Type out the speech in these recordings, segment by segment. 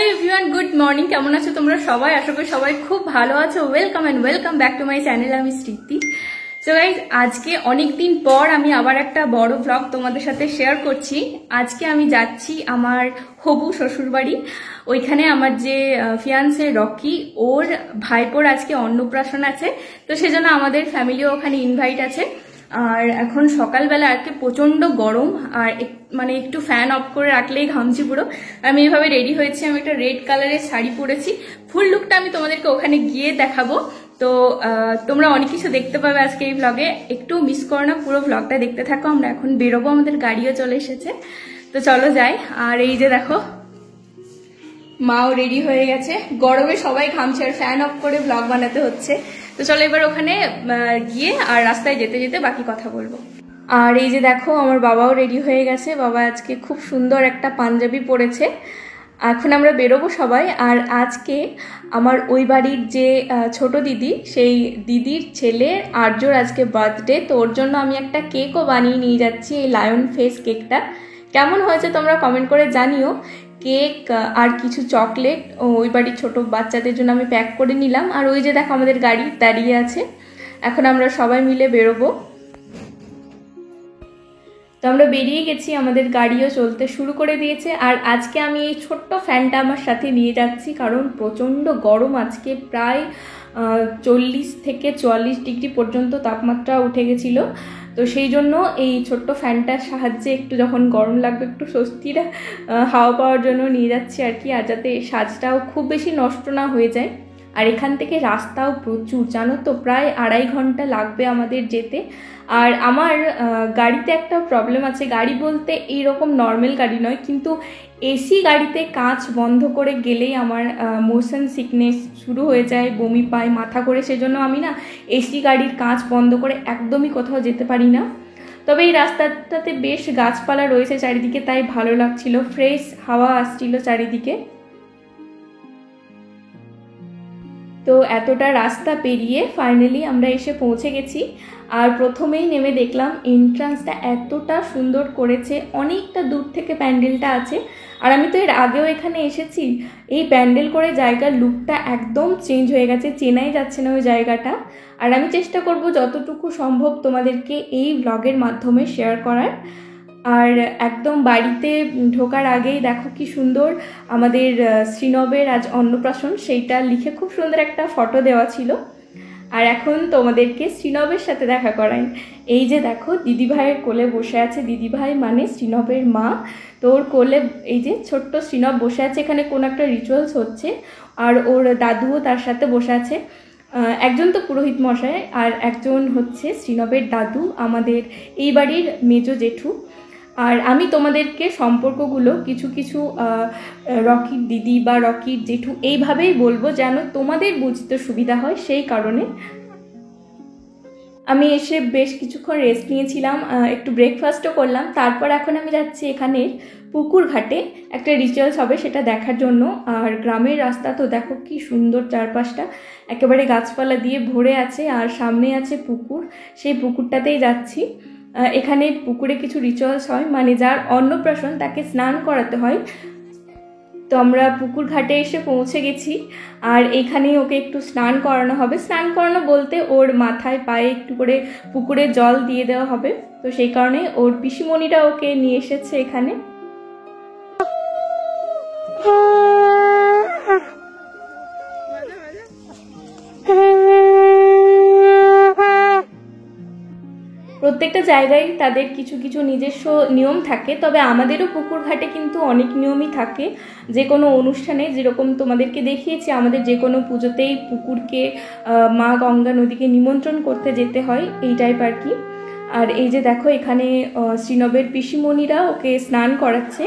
Hello everyone, good morning. কেমন আছো তোমরা সবাই? আশা করি সবাই খুব ভালো আছো। Welcome and welcome back to my channel. আমি স্মৃতি। সো গাইজ, আজকে অনেকদিন পর আমি আবার একটা বড় ব্লগ তোমাদের সাথে শেয়ার করছি। আজকে আমি যাচ্ছি আমার হবু শ্বশুরবাড়ি। ওইখানে আমার যে ফিয়ান্সে রকি, ওর ভাইপোর আজকে অন্নপ্রাশন আছে। তো সেজন্য আমাদের ফ্যামিলিও ওখানে ইনভাইট আছে। আর এখন সকালবেলা আর কি প্রচন্ড গরম, আর মানে একটু ফ্যান অফ করে রাখলেই ঘামছি পুরো। আমি এইভাবে রেডি হয়েছি, আমি একটা রেড কালারের শাড়ি পরেছি। ফুল লুকটা আমি তোমাদেরকে ওখানে গিয়ে দেখাবো। তো তোমরা অনেক কিছু দেখতে পাবে আজকে এই ব্লগে, একটু মিস করো না, পুরো ব্লগটা দেখতে থাকো। আমরা এখন বেরোবো, আমাদের গাড়িও চলে এসেছে। তো চলো যাই। আর এই যে দেখো, মাও রেডি হয়ে গেছে। গরমে সবাই ঘামছে আর ফ্যান অফ করে ব্লগ বানাতে হচ্ছে। তো চলো এবার ওখানে গিয়ে আর রাস্তায় যেতে যেতে বাকি কথা বলবো। আর এই যে দেখো, আমার বাবাও রেডি হয়ে গেছে। বাবা আজকে খুব সুন্দর একটা পাঞ্জাবি পরেছে। এখন আমরা বেরোবো সবাই। আর আজকে আমার ওই বাড়ির যে ছোট দিদি, সেই দিদির ছেলে আর্যর আজকে বার্থডে। তো ওর জন্য আমি একটা কেকও বানিয়ে নিয়ে যাচ্ছি, এই লায়ন ফেস কেকটা। কেমন হয়েছে তোমরা কমেন্ট করে জানিও। কেক আর কিছু চকলেট ওই বাড়ির ছোট বাচ্চাদের জন্য আমি প্যাক করে নিলাম। আর ওই যে দেখো, আমাদের গাড়ি দাঁড়িয়ে আছে। এখন আমরা সবাই মিলে বেরোবো। তো আমরা বেরিয়ে গেছি, আমাদের গাড়িও চলতে শুরু করে দিয়েছে। আর আজকে আমি এই ছোট্ট ফ্যানটা আমার সাথে নিয়ে যাচ্ছি, কারণ প্রচণ্ড গরম। আজকে প্রায় 40 থেকে 44 ডিগ্রি পর্যন্ত তাপমাত্রা উঠে গেছিল। তো সেই জন্য এই ছোট্ট ফ্যানটার সাহায্যে একটু যখন গরম লাগবে একটু স্বস্তির হাওয়া পাওয়ার জন্য নিয়ে যাচ্ছি আর কি। আর যাতে সাজটাও খুব বেশি নষ্ট না হয়ে যায়। আর এখান থেকে রাস্তাও প্রচুর, জানো তো, প্রায় 2.5 ঘন্টা লাগবে আমাদের যেতে। আর আমার গাড়িতে একটা প্রবলেম আছে। গাড়ি বলতে এইরকম নর্মাল গাড়ি নয়, কিন্তু এসি গাড়িতে কাঁচ বন্ধ করে গেলেই আমার মোশন সিকনেস শুরু হয়ে যায়, বমি পায়, মাথা করে। সেজন্য আমি না এসি গাড়ির কাঁচ বন্ধ করে একদমই কোথাও যেতে পারি না। তবে এই রাস্তাটাতে বেশ গাছপালা রয়েছে চারিদিকে, তাই ভালো লাগছিল, ফ্রেশ হাওয়া আসছিল চারিদিকে। তো এতটা রাস্তা পেরিয়ে ফাইনালি আমরা এসে পৌঁছে গেছি। আর প্রথমেই নেমে দেখলাম এন্ট্রান্সটা এতটা সুন্দর করেছে, অনেকটা দূর থেকে প্যান্ডেলটা আছে। আর আমি তো এর আগেও এখানে এসেছি। এই প্যান্ডেল করে জায়গার লুকটা একদম চেঞ্জ হয়ে গেছে, চেনাই যাচ্ছে না ওই জায়গাটা। আর আমি চেষ্টা করব যতটুকু সম্ভব তোমাদেরকে এই ব্লগের মাধ্যমে শেয়ার করার। আর একদম বাড়িতে ঢোকার আগেই দেখো কি সুন্দর আমাদের শ্রীনবের আজ অন্নপ্রাশন, সেইটা লিখে খুব সুন্দর একটা ফটো দেওয়া ছিল। আর এখন তোমাদেরকে শ্রীনবের সাথে দেখা করাই। এই যে দেখো, দিদিভাইয়ের কোলে বসে আছে। দিদিভাই মানে শ্রীনবের মা। তো ওর কোলে এই যে ছোট্ট শ্রীনব বসে আছে। এখানে কোনো একটা রিচুয়ালস হচ্ছে, আর ওর দাদুও তার সাথে বসে আছে। একজন তো পুরোহিত মশাই, আর একজন হচ্ছে শ্রীনবের দাদু, আমাদের এই বাড়ির মেজো জেঠু। আর আমি তোমাদেরকে সম্পর্কগুলো কিছু কিছু রকির দিদি বা রকির জেঠু এইভাবেই বলবো, যেন তোমাদের বুঝতে সুবিধা হয়। সেই কারণে আমি এসে বেশ কিছুক্ষণ রেস্ট নিয়েছিলাম, একটু ব্রেকফাস্টও করলাম। তারপর এখন আমি যাচ্ছি এখানে পুকুর ঘাটে, একটা রিচুয়ালস হবে সেটা দেখার জন্য। আর গ্রামের রাস্তা তো দেখো কি সুন্দর, চারপাশটা একেবারে গাছপালা দিয়ে ভরে আছে। আর সামনে আছে পুকুর, সেই পুকুরটাতেই যাচ্ছি। এখানে পুকুরে কিছু রিচুয়ালস হয়, মানে যার অন্নপ্রাশন তাকে স্নান করাতে হয়। তো আমরা পুকুর ঘাটে এসে পৌঁছে গেছি। আর এখানে ওকে একটু স্নান করানো হবে। স্নান করানো বলতে ওর মাথায় পায়ে একটু করে পুকুরে জল দিয়ে দেওয়া হবে। তো সেই কারণে ওর পিসিমণিরা ওকে নিয়ে এসেছে এখানে। প্রত্যেকটা জায়গায় তাদের কিছু কিছু নিজস্ব নিয়ম থাকে, তবে আমাদেরও পুকুর ঘাটে কিন্তু অনেক নিয়মই থাকে। যে কোনো অনুষ্ঠানে, যেরকম তোমাদেরকে দেখিয়েছি, আমাদের যে কোনো পুজোতেই পুকুরকে, মা গঙ্গা নদীকে নিমন্ত্রণ করতে যেতে হয়, এই টাইপ আর কি। আর এই যে দেখো, এখানে শ্রীনবের পিসিমণিরা ওকে স্নান করাচ্ছে।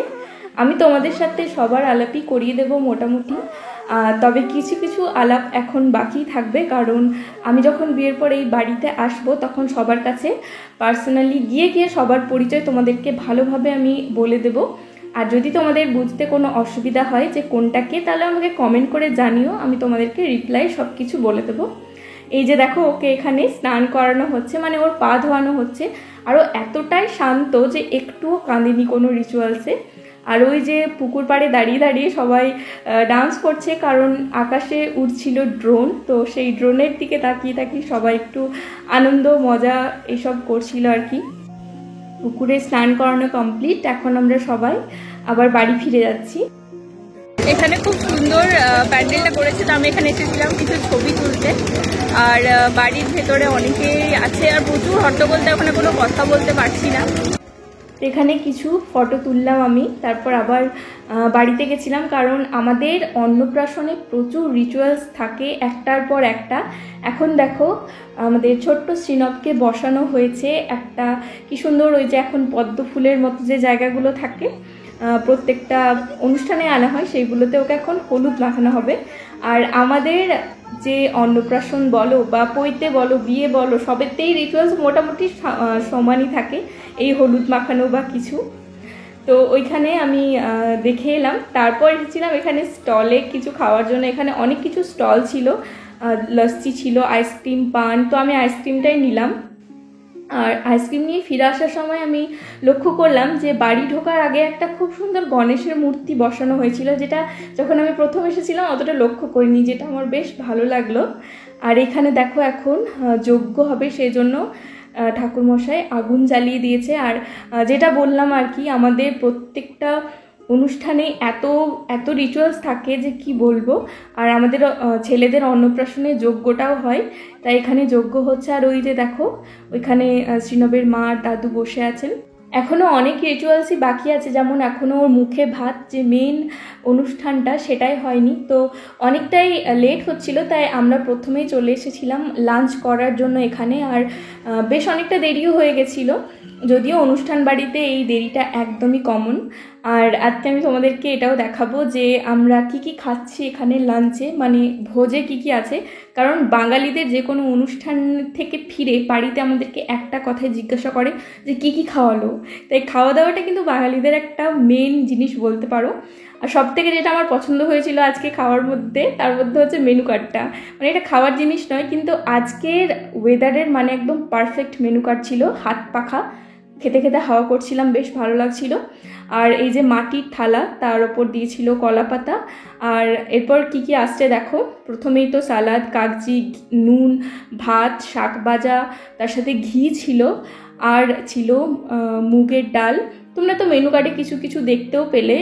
আমি তোমাদের সাথে সবার আলাপই করিয়ে দেবো মোটামুটি, তবে কিছু কিছু আলাপ এখন বাকি থাকবে, কারণ আমি যখন বিয়ের পর এই বাড়িতে আসবো তখন সবার কাছে পার্সোনালি গিয়ে সবার পরিচয় তোমাদেরকে ভালোভাবে আমি বলে দেব। আর যদি তোমাদের বুঝতে কোনো অসুবিধা হয় যে কোনটাকে, তাহলে আমাকে কমেন্ট করে জানিও, আমি তোমাদেরকে রিপ্লাই সব কিছু বলে দেবো। এই যে দেখো, ওকে এখানে স্নান করানো হচ্ছে, মানে ওর পা ধোয়ানো হচ্ছে। আর ও এতটাই শান্ত যে একটুও কাঁদেনি কোনো রিচুয়ালসে। আর ওই যে পুকুর পাড়ে দাঁড়িয়ে দাঁড়িয়ে সবাই ডান্স করছে, কারণ আকাশে উড়ছিল ড্রোন, তো সেই ড্রোনের দিকে তাকিয়ে তাকিয়ে সবাই একটু আনন্দ মজা এসব করছিল আর কি। পুকুরে স্নান করানো কমপ্লিট, এখন আমরা সবাই আবার বাড়ি ফিরে যাচ্ছি। এখানে খুব সুন্দর প্যান্ডেলটা করেছে, তো আমি এখানে এসেছিলাম কিছু ছবি তুলতে। আর বাড়ির ভেতরে অনেকেই আছে, আর প্রচুর হট্টগোল, ওখানে কোনো কথা বলতে পারছি না। এখানে কিছু ফটো তুললাম আমি, তারপর আবার বাড়িতে গেছিলাম, কারণ আমাদের অন্নপ্রাশনে প্রচুর রিচুয়ালস থাকে একটার পর একটা। এখন দেখো আমাদের ছোট্ট শ্রীনবকে বসানো হয়েছে একটা কি সুন্দর, ওই যে এখন পদ্ম ফুলের মতো যে জায়গাগুলো থাকে প্রত্যেকটা অনুষ্ঠানে আনা হয়, সেইগুলোতে ওকে এখন হলুদ মাখানো হবে। আর আমাদের যে অন্নপ্রাশন বলো বা পৈতে বলো বিয়ে বলো, সবেতেই রিচুয়ালস মোটামুটি সমানই থাকে, এই হলুদ মাখানো বা কিছু। তো ওইখানে আমি দেখে এলাম, তারপর এসেছিলাম এখানে স্টলে কিছু খাওয়ার জন্য। এখানে অনেক কিছু স্টল ছিল, লস্যি ছিল, আইসক্রিম, পান, তো আমি আইসক্রিমটাই নিলাম। আর আইসক্রিম নিয়ে ফিরে আসার সময় আমি লক্ষ্য করলাম যে বাড়ি ঢোকার আগে একটা খুব সুন্দর গণেশের মূর্তি বসানো হয়েছিল, যেটা যখন আমি প্রথম এসেছিলাম অতটা লক্ষ্য করিনি, যেটা আমার বেশ ভালো লাগলো। আর এখানে দেখো এখন যজ্ঞ হবে, সেই জন্য ঠাকুরমশাই আগুন জ্বালিয়ে দিয়েছে। আর যেটা বললাম আর কি, আমাদের প্রত্যেকটা অনুষ্ঠানে এত এত রিচুয়ালস থাকে যে কি বলবো। আর আমাদের ছেলেদের অন্নপ্রাশনে যজ্ঞটাও হয়, তাই এখানে যজ্ঞ হচ্ছে। আর ওই যে দেখো ওইখানে শ্রীনবের মা আর দাদু বসে আছেন। এখনও অনেক রিচুয়ালসই বাকি আছে, যেমন এখনও ওর মুখে ভাত যে মেন অনুষ্ঠানটা সেটাই হয়নি, তো অনেকটাই লেট হচ্ছিল, তাই আমরা প্রথমেই চলে এসেছিলাম লাঞ্চ করার জন্য এখানে। আর বেশ অনেকটা দেরিও হয়ে গেছিলো, যদিও অনুষ্ঠান বাড়িতে এই দেরিটা একদমই কমন। আর আজকে আমি তোমাদেরকে এটাও দেখাবো যে আমরা কি কি খাচ্ছি এখানে লাঞ্চে, মানে ভোজে কি কি আছে। কারণ বাঙালিদের যে কোনো অনুষ্ঠান থেকে ফিরে বাড়িতে আমাদেরকে একটা কথাই জিজ্ঞাসা করে যে কি কি খাওয়ালো। তাই খাওয়া দাওয়াটা কিন্তু বাঙালিদের একটা মেন জিনিস বলতে পারো। আর সব থেকে যেটা আমার পছন্দ হয়েছিল আজকে খাওয়ার মধ্যে, তার মধ্যে হচ্ছে মেনু কার্ডটা। মানে এটা খাওয়ার জিনিস নয়, কিন্তু আজকের ওয়েদারের মানে একদম পারফেক্ট মেনু কার্ড ছিল, হাত পাখা, খেতে খেতে হাওয়া করছিলাম, বেশ ভালো লাগছিল। আর এই যে মাটির থালা, তার ওপর দিয়েছিল কলা পাতা। আর এরপর কি কি আসছে দেখো, প্রথমেই তো সালাদ, কাগজি, নুন, ভাত, শাক ভাজা, তার সাথে ঘি ছিল, আর ছিল মুগের ডাল। তোমরা তো মেনু কার্ডে কিছু কিছু দেখতেও পেলে।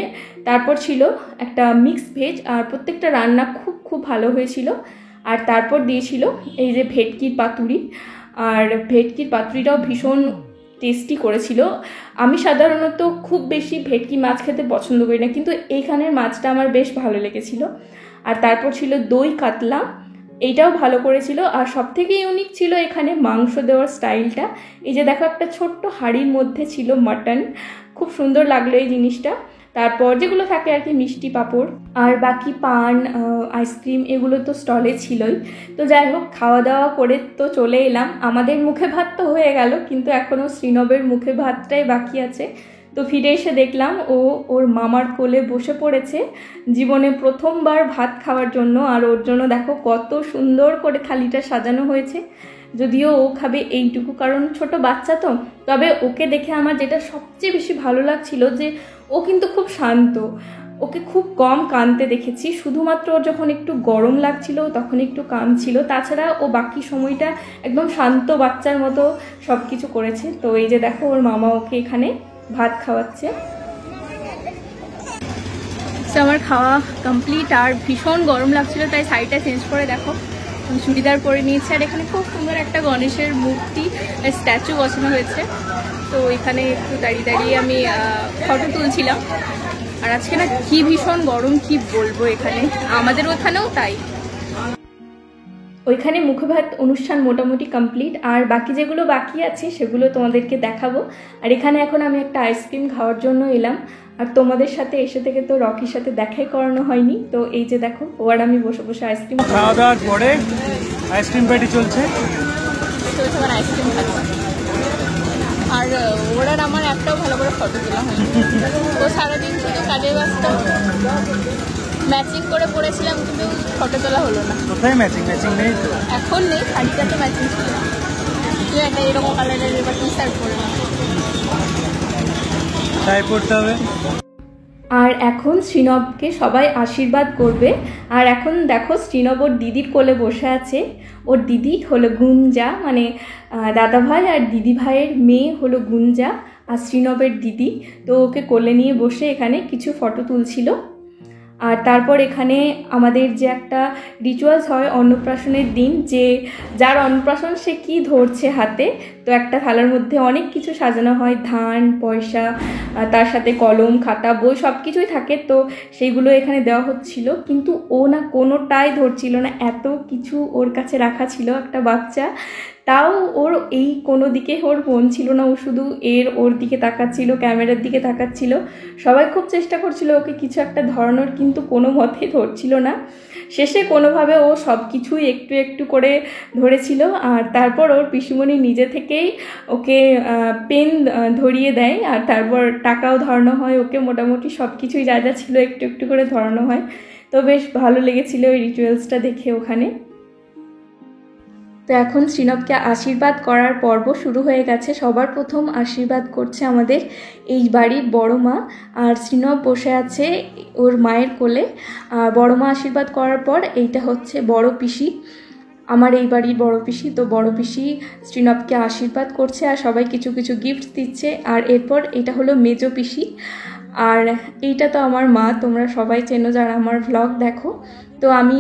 তারপর ছিল একটা মিক্স ভেজ, আর প্রত্যেকটা রান্না খুব খুব ভালো হয়েছিল। আর তারপর দিয়েছিল এই যে ভেটকির পাতুরি, আর ভেটকির পাতুরিটাও ভীষণ টেস্টি করেছিল। আমি সাধারণত খুব বেশি ভেটকি মাছ খেতে পছন্দ করি না, কিন্তু এইখানের মাছটা আমার বেশ ভালো লেগেছিল। আর তারপর ছিল দই কাতলা, এইটাও ভালো করেছিল। আর সবথেকে ইউনিক ছিল এখানে মাংস দেওয়ার স্টাইলটা। এই যে দেখো একটা ছোট্ট হাঁড়ির মধ্যে ছিল মাটন, খুব সুন্দর লাগলো এই জিনিসটা। তারপর যেগুলো থাকে আর কি মিষ্টি পাঁপড়, আর বাকি পান, আইসক্রিম, এগুলো তো স্টলে ছিলই। তো যাই হোক, খাওয়া দাওয়া করে তো চলে এলাম। আমাদের মুখে ভাত তো হয়ে গেল, কিন্তু এখনও শ্রীনবের মুখে ভাতটাই বাকি আছে। তো ফিরে এসে দেখলাম ও ওর মামার কোলে বসে পড়েছে জীবনে প্রথমবার ভাত খাওয়ার জন্য। আর ওর জন্য দেখো কত সুন্দর করে থালিটা সাজানো হয়েছে। যদিও ও খাবে এইটুকু, কারণ ছোট বাচ্চা তো। তবে ওকে দেখে আমার যেটা সবচেয়ে বেশি ভালো লাগছিল যে ও কিন্তু খুব শান্ত, ওকে খুব কম কাঁদতে দেখেছি। শুধুমাত্র ওর যখন একটু গরম লাগছিল তখন একটু কাঁদছিল, তাছাড়া ও বাকি সময়টা একদম শান্ত বাচ্চার মতো সব কিছু করেছে। তো এই যে দেখো ওর মামা ওকে এখানে ভাত খাওয়াচ্ছে। তো আমার খাওয়া কমপ্লিট, আর ভীষণ গরম লাগছিল, তাই শাড়িটা চেঞ্জ করে দেখো চুড়িদার পরে নিয়েছে। আর এখানে খুব সুন্দর একটা গণেশের মূর্তি স্ট্যাচু বসানো হয়েছে, তো এখানে একটু দাঁড়িয়ে দাঁড়িয়ে আমি ফটো তুলছিলাম। আর আজকে না কি ভীষণ গরম, কি বলবো, এখানে আমাদের ওখানেও তাই। ওইখানে মুখে ভাত অনুষ্ঠান মোটামুটি কমপ্লিট, আর বাকি যেগুলো বাকি আছে সেগুলো তোমাদেরকে দেখাবো। আর এখানে এখন আমি একটা আইসক্রিম খাওয়ার জন্য এলাম। আর তোমাদের সাথে এসে থেকে তো রকির সাথে দেখাই করানো হয়নি, তো এই যে দেখো ও আর আমি বসে বসে আইসক্রিম খাওয়া দাওয়ার পরে আইসক্রিম পার্টি চলছে, আইসক্রিম খাচ্ছি। আর ওর আর আমার একটাও ভালো করে ফটো তোলা হয়নি। ও সারাদিন শুধু কাজের ব্যস্ত, ম্যাচিং করে পড়েছিলাম কিন্তু ফটো তোলা হলো না। কোথায় ম্যাচিং নেই তো, এখন নেই, শাড়িটা তো ম্যাচিং ছিল। তুই একটা এরকম কালারের এবার টি শার্ট পরে না, তাই পড়তে হবে। আর এখন শ্রীনবকে সবাই আশীর্বাদ করবে। আর এখন দেখো শ্রীনব ওর দিদির কোলে বসে আছে। ওর দিদি হলো গুঞ্জা, মানে দাদাভাই আর দিদি ভাইয়ের মেয়ে হলো গুঞ্জা আর শ্রীনবের দিদি। তো ওকে কোলে নিয়ে বসে এখানে কিছু ফটো তুলছিল। আর তারপর এখানে আমাদের যে একটা রিচুয়ালস হয় অন্নপ্রাশনের দিন, যে যার অন্নপ্রাশন সে কি ধরছে হাতে, তো একটা থালার মধ্যে অনেক কিছু সাজানো হয়, ধান, পয়সা, তার সাথে কলম, খাতা, বই সব কিছুই থাকে। তো সেইগুলো এখানে দেওয়া হচ্ছিল, কিন্তু ও না কোনোটাই ধরছিল না, এত কিছু ওর কাছে রাখা ছিল একটা বাচ্চা। তাও ওর এই কোনো দিকে ওর মন ছিল না, ও শুধু ওর দিকে তাকাচ্ছিল, ক্যামেরার দিকে তাকাচ্ছিল। সবাই খুব চেষ্টা করছিল ওকে কিছু একটা ধরানোর, কিন্তু কোনো মতেই ধরছিল না। শেষে কোনোভাবে ও সব কিছুই একটু একটু করে ধরেছিল। আর তারপর ওর পিসিমণি নিজে থেকেই ওকে পেন ধরিয়ে দেয়, আর তারপর টাকাও ধরানো হয় ওকে। মোটামুটি সব কিছুই যা যা ছিল একটু একটু করে ধরানো হয়। তো বেশ ভালো লেগেছিল ওই রিচুয়ালসটা দেখে ওখানে। তো এখন শ্রীনবকে আশীর্বাদ করার পর্ব শুরু হয়ে গেছে। সবার প্রথম আশীর্বাদ করছে আমাদের এই বাড়ির বড় মা, আর শ্রীনব বসে আছে ওর মায়ের কোলে। আর বড় মা আশীর্বাদ করার পর এইটা হচ্ছে বড় পিসি, আমার এই বাড়ির বড় পিসি। তো বড় পিসি শ্রীনবকে আশীর্বাদ করছে আর সবাই কিছু কিছু গিফট দিচ্ছে। আর এরপর এটা হলো মেজো পিসি, আর এইটা তো আমার মা, তোমরা সবাই চেনো যারা আমার ভ্লগ দেখো। তো আমি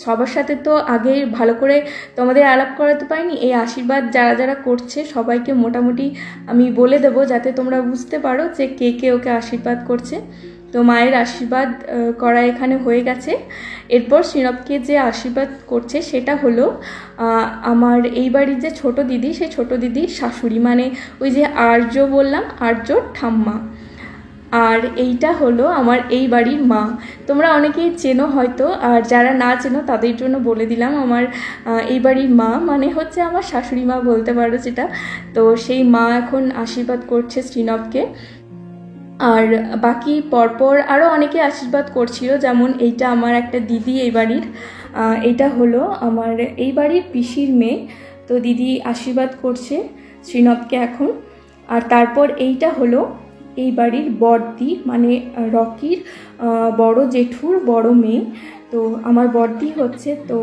সবার সাথে তো আগে ভালো করে তোমাদের আলাপ করাতে পারিনি। এই আশীর্বাদ যারা যারা করছে সবাইকে মোটামুটি আমি বলে দেবো, যাতে তোমরা বুঝতে পারো যে কে কে ওকে আশীর্বাদ করছে। তো মায়ের আশীর্বাদ করা এখানে হয়ে গেছে। এরপর শ্রীনবকে যে আশীর্বাদ করছে সেটা হলো আমার এই বাড়ির যে ছোট দিদি, সেই ছোট দিদির শাশুড়ি, মানে ওই যে আর্য বললাম, আর্যর ঠাম্মা। আর এইটা হলো আমার এই বাড়ির মা। তোমরা অনেকেই চেনো হয়তো, আর যারা না চেনো তাদের জন্য বলে দিলাম। আমার এই বাড়ির মা মানে হচ্ছে আমার শাশুড়ি মা বলতে পারো যেটা। তো সেই মা এখন আশীর্বাদ করছে শ্রীনবকে। আর বাকি পরপর আরও অনেকে আশীর্বাদ করছিল, যেমন এইটা আমার একটা দিদি এই বাড়ির, এটা হলো আমার এই বাড়ির পিসির মেয়ে। তো দিদি আশীর্বাদ করছে শ্রীনবকে এখন। আর তারপর এইটা হলো এই বাড়ির বড়দি, মানে রকির বড় জেঠুর বড় মেয়ে। তো আমার বড়দি হচ্ছে, তো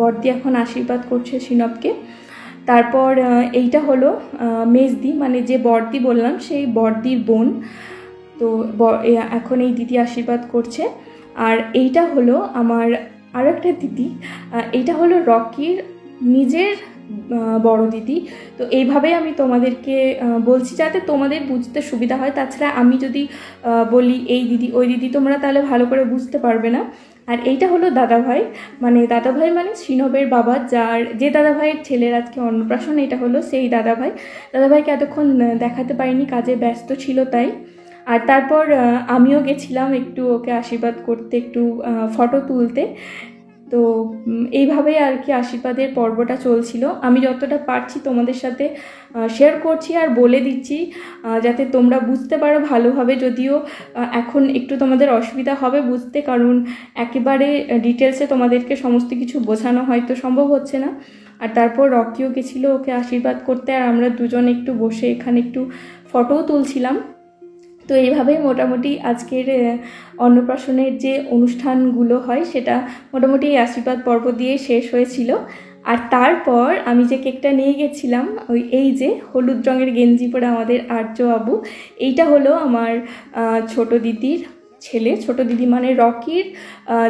বড়দি এখন আশীর্বাদ করছে শ্রীনবকে। তারপর এইটা হলো মেজদি, মানে যে বড়দি বললাম সেই বড়দির বোন। তো এখন এই দিদি আশীর্বাদ করছে। আর এইটা হলো আমার আরও একটা দিদি, এইটা হলো রকির নিজের বড় দিদি। তো এইভাবেই আমি তোমাদেরকে বলছি যাতে তোমাদের বুঝতে সুবিধা হয়। তাছাড়া আমি যদি বলি এই দিদি ওই দিদি, তোমরা তাহলে ভালো করে বুঝতে পারবে না। আর এইটা হলো দাদাভাই, মানে দাদাভাই মানে শ্রীনবের বাবা, যে দাদাভাইয়ের ছেলের আজকে অন্নপ্রাশন, এটা হলো সেই দাদাভাই। দাদাভাইকে এতক্ষণ দেখাতে পারিনি, কাজে ব্যস্ত ছিল তাই। আর তারপর আমিও গেছিলাম একটু ওকে আশীর্বাদ করতে, একটু ফটো তুলতে। তো এইভাবেই আর কি আশীর্বাদের পর্বটা চলছিল। আমি যতটা পারছি তোমাদের সাথে শেয়ার করছি আর বলে দিচ্ছি, যাতে তোমরা বুঝতে পারো ভালোভাবে। যদিও এখন একটু তোমাদের অসুবিধা হবে বুঝতে, কারণ একেবারে ডিটেলসে তোমাদেরকে সমস্ত কিছু বোঝানো হয়তো সম্ভব হচ্ছে না। আর তারপর রকিও গেছিলো ওকে আশীর্বাদ করতে, আর আমরা দুজন একটু বসে এখানে একটু ফটোও তুলছিলাম। তো এইভাবেই মোটামুটি আজকের অন্নপ্রাশনের যে অনুষ্ঠানগুলো হয় সেটা মোটামুটি এই আশীর্বাদ পর্ব দিয়ে শেষ হয়েছিল। আর তারপর আমি যে কেকটা নিয়ে গেছিলাম, এই যে হলুদ রঙের গেঞ্জি পরে আমাদের আর্য বাবু, এইটা হলো আমার ছোট দিদির ছেলে। ছোট দিদি মানে রকির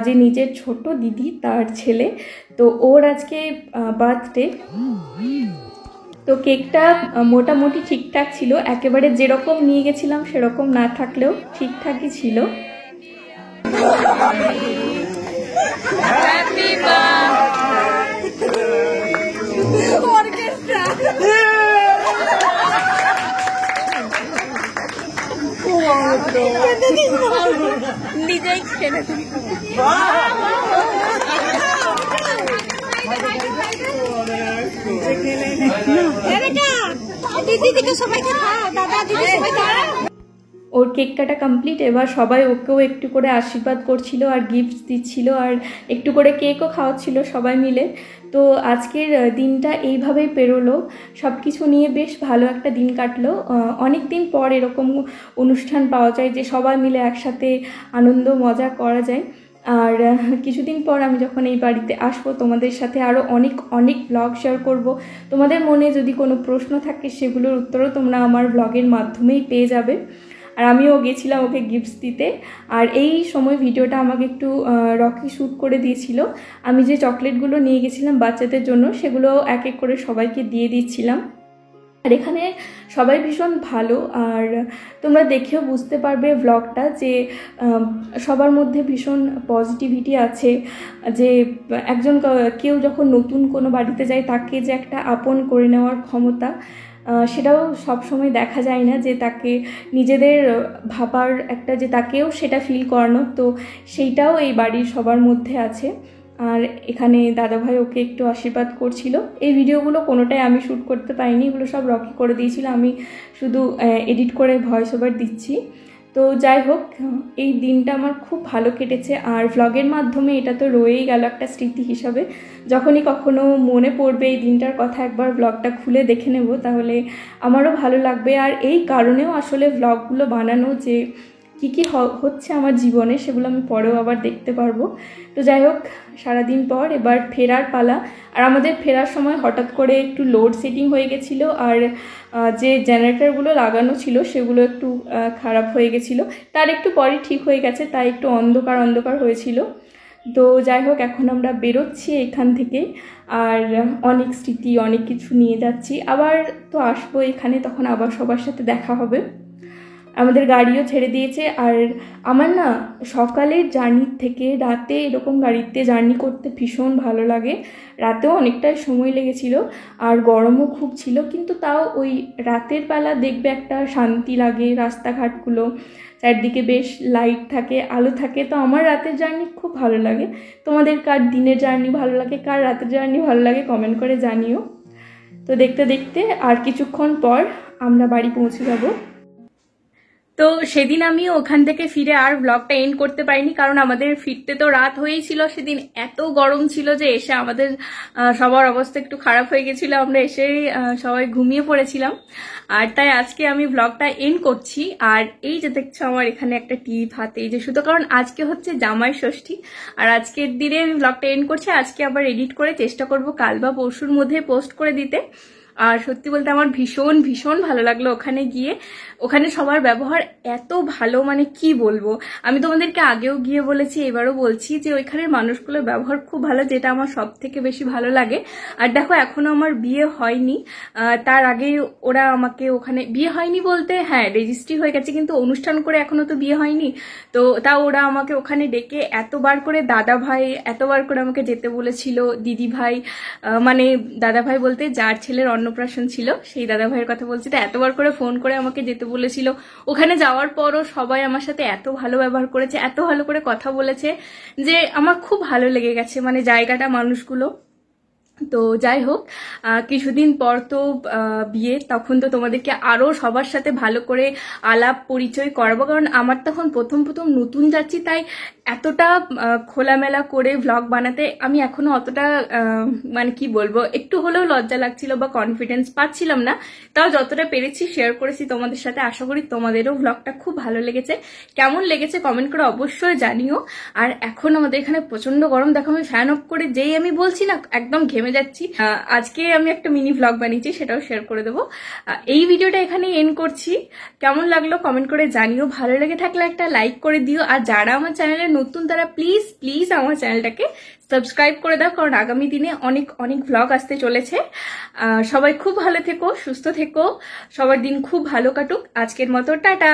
যে নিজের ছোট দিদি তার ছেলে। তো ওর আজকে বার্থডে। তো কেকটা মোটামুটি ঠিকঠাক ছিল, একেবারে যেরকম নিয়ে গেছিলাম সেরকম না থাকলেও ঠিকঠাকই ছিল। নিজেই দিদিকে সবাইকে খাও, দাদা দিদি সবাইকে খাও। ওর কেক কাটা কমপ্লিট। এবার সবাই ওকেও একটু করে আশীর্বাদ করছিল আর গিফট দিচ্ছিল আর একটু করে কেকও খাওয়াচ্ছিল সবাই মিলে। তো আজকের দিনটা এইভাবেই পেরোলো, সব কিছু নিয়ে বেশ ভালো একটা দিন কাটলো। অনেক দিন পর এরকম অনুষ্ঠান পাওয়া যায় যে সবাই মিলে একসাথে আনন্দ মজা করা যায়। আর কিছুদিন পর আমি যখন এই বাড়িতে আসবো তোমাদের সাথে আরও অনেক অনেক ব্লগ শেয়ার করব। তোমাদের মনে যদি কোনো প্রশ্ন থাকে সেগুলোর উত্তরও তোমরা আমার ব্লগের মাধ্যমেই পেয়ে যাবে। আর আমিও গেছিলাম ওকে গিফটস দিতে। আর এই সময় ভিডিওটা আমাকে একটু রকি শ্যুট করে দিয়েছিল। আমি যে চকলেটগুলো নিয়ে গেছিলাম বাচ্চাদের জন্য সেগুলো এক এক করে সবাইকে দিয়ে দিচ্ছিলাম। আর এখানে সবাই ভীষণ ভালো, আর তোমরা দেখেও বুঝতে পারবে ব্লগটা যে সবার মধ্যে ভীষণ পজিটিভিটি আছে। যে কেউ যখন নতুন কোনো বাড়িতে যায় তাকে যে একটা আপন করে নেওয়ার ক্ষমতা, সেটাও সবসময় দেখা যায় না, যে তাকে নিজেদের ভাবার একটা, যে তাকেও সেটা ফিল করানো, তো সেইটাও এই বাড়ির সবার মধ্যে আছে। আর এখানে দাদাভাই ওকে একটু আশীর্বাদ করছিল। এই ভিডিওগুলো কোনোটাই আমি শ্যুট করতে পারিনি, এগুলো সব রকি করে দিয়েছিল, আমি শুধু এডিট করে ভয়েস ওভার দিচ্ছি। তো যাই হোক, এই দিনটা আমার খুব ভালো কেটেছে। আর ভ্লগের মাধ্যমে এটা তো রয়েই গেল একটা স্মৃতি হিসাবে। যখনই কখনো মনে পড়বে এই দিনটার কথা একবার ব্লগটা খুলে দেখে নেব, তাহলে আমারও ভালো লাগবে। আর এই কারণেও আসলে ভ্লগগুলো বানানো, যে কী কী হচ্ছে আমার জীবনে সেগুলো আমি পরেও আবার দেখতে পারবো। তো যাই হোক, সারাদিন পর এবার ফেরার পালা। আর আমাদের ফেরার সময় হঠাৎ করে একটু লোডশেডিং হয়ে গেছিলো, আর যে জেনারেটরগুলো লাগানো ছিল সেগুলো একটু খারাপ হয়ে গেছিলো। তার একটু পরে ঠিক হয়ে গেছে, তাই একটু অন্ধকার অন্ধকার হয়েছিল। তো যাই হোক, এখন আমরা বেরোচ্ছি এখান থেকে। আর অনেক স্মৃতি, অনেক কিছু নিয়ে যাচ্ছি। আবার তো আসবো এখানে, তখন আবার সবার সাথে দেখা হবে। আমাদের গাড়িও ছেড়ে দিয়েছে। আর আমার না সকালের জার্নির থেকে রাতে এরকম গাড়িতে জার্নি করতে ভীষণ ভালো লাগে। রাতেও অনেকটাই সময় লেগেছিল আর গরমও খুব ছিল, কিন্তু তাও ওই রাতের বেলা দেখবে একটা শান্তি লাগে। রাস্তাঘাটগুলো চারদিকে বেশ লাইট থাকে, আলো থাকে। তো আমার রাতের জার্নি খুব ভালো লাগে। তোমাদের কার দিনের জার্নি ভালো লাগে, কার রাতের জার্নি ভালো লাগে কমেন্ট করে জানিও। তো দেখতে দেখতে আর কিছুক্ষণ পর আমরা বাড়ি পৌঁছে যাব। তো সেদিন আমি ওখান থেকে ফিরে আর ব্লগটা এন্ড করতে পারিনি, কারণ আমাদের ফিরতে তো রাত হয়েই ছিল। সেদিন এত গরম ছিল যে এসে আমাদের সবার অবস্থা একটু খারাপ হয়ে গেছিল, আমরা এসেই সবাই ঘুমিয়ে পড়েছিলাম। আর তাই আজকে আমি ব্লগটা এন্ড করছি। আর এই যে দেখছো আমার এখানে একটা টিপ হাতে, এই যে শুধু, কারণ আজকে হচ্ছে জামাই ষষ্ঠী। আর আজকের দিনে আমি ব্লগটা এন্ড করছি। আজকে আবার এডিট করে চেষ্টা করব কাল বা পরশুর মধ্যে পোস্ট করে দিতে। আর সত্যি বলতে আমার ভীষণ ভীষণ ভালো লাগলো ওখানে গিয়ে। ওখানে সবার ব্যবহার এত ভালো, মানে কি বলবো। আমি তোমাদেরকে আগেও গিয়ে বলেছি, এবারও বলছি, যে ওইখানের মানুষগুলোর ব্যবহার খুব ভালো, যেটা আমার সব থেকে বেশি ভালো লাগে। আর দেখো, এখনো আমার বিয়ে হয়নি, তার আগে ওরা আমাকে ওখানে, বিয়ে হয়নি বলতে হ্যাঁ রেজিস্ট্রি হয়ে গেছে, কিন্তু অনুষ্ঠান করে এখনো তো বিয়ে হয়নি। তো তাও ওরা আমাকে ওখানে ডেকে এতবার করে দাদা ভাই, এতবার করে আমাকে যেতে বলেছিল। দিদি ভাই, মানে দাদা ভাই বলতে যার ছেলের অন্নপ্রাশন ছিল সেই দাদা ভাইয়ের কথা বলছি। তো এতবার করে ফোন করে আমাকে যেতে বলেছিল। ওখানে যাওয়ার পরও সবাই আমার সাথে এত ভালো ব্যবহার করেছে, এত ভালো করে কথা বলেছে, যে আমার খুব ভালো লেগে গেছে, মানে জায়গাটা, মানুষগুলো। তো যাই হোক, কিছুদিন পর তো বিয়ে, তখন তো তোমাদেরকে আরো সবার সাথে ভালো করে আলাপ পরিচয় করাবো, কারণ আমার তখন প্রথম প্রথম নতুন যাচ্ছি, তাই এতটা খোলামেলা করে ভ্লগ বানাতে আমি এখনো অতটা মানে কি বলবো, একটু হলেও লজ্জা লাগছিল বা কনফিডেন্স পাচ্ছিলাম না। তাও যতটা পেরেছি শেয়ার করেছি তোমাদের সাথে। আশা করি তোমাদেরও ভ্লগটা খুব ভালো লেগেছে। কেমন লেগেছে কমেন্ট করে অবশ্যই জানিও। আর এখন আমাদের এখানে প্রচন্ড গরম, দেখো আমি ফ্যান অফ করে যেই আমি বলছি না একদম ঘেমে যাচ্ছি। আজকে আমি একটা মিনি ভ্লগ বানিয়েছি, সেটাও শেয়ার করে দেবো। এই ভিডিওটা এখানে এন্ড করছি। কেমন লাগলো কমেন্ট করে জানিও। ভালো লেগে থাকলে একটা লাইক করে দিও। আর যারা আমার চ্যানেলে নতুন তারা প্লিজ প্লিজ আমার চ্যানেলটাকে সাবস্ক্রাইব করে দাও, কারণ আগামী দিনে অনেক অনেক ভ্লগ আসতে চলেছে। সবাই খুব ভালো থেকো, সুস্থ থেকো, সবার দিন খুব ভালো কাটুক। আজকের মতো টাটা।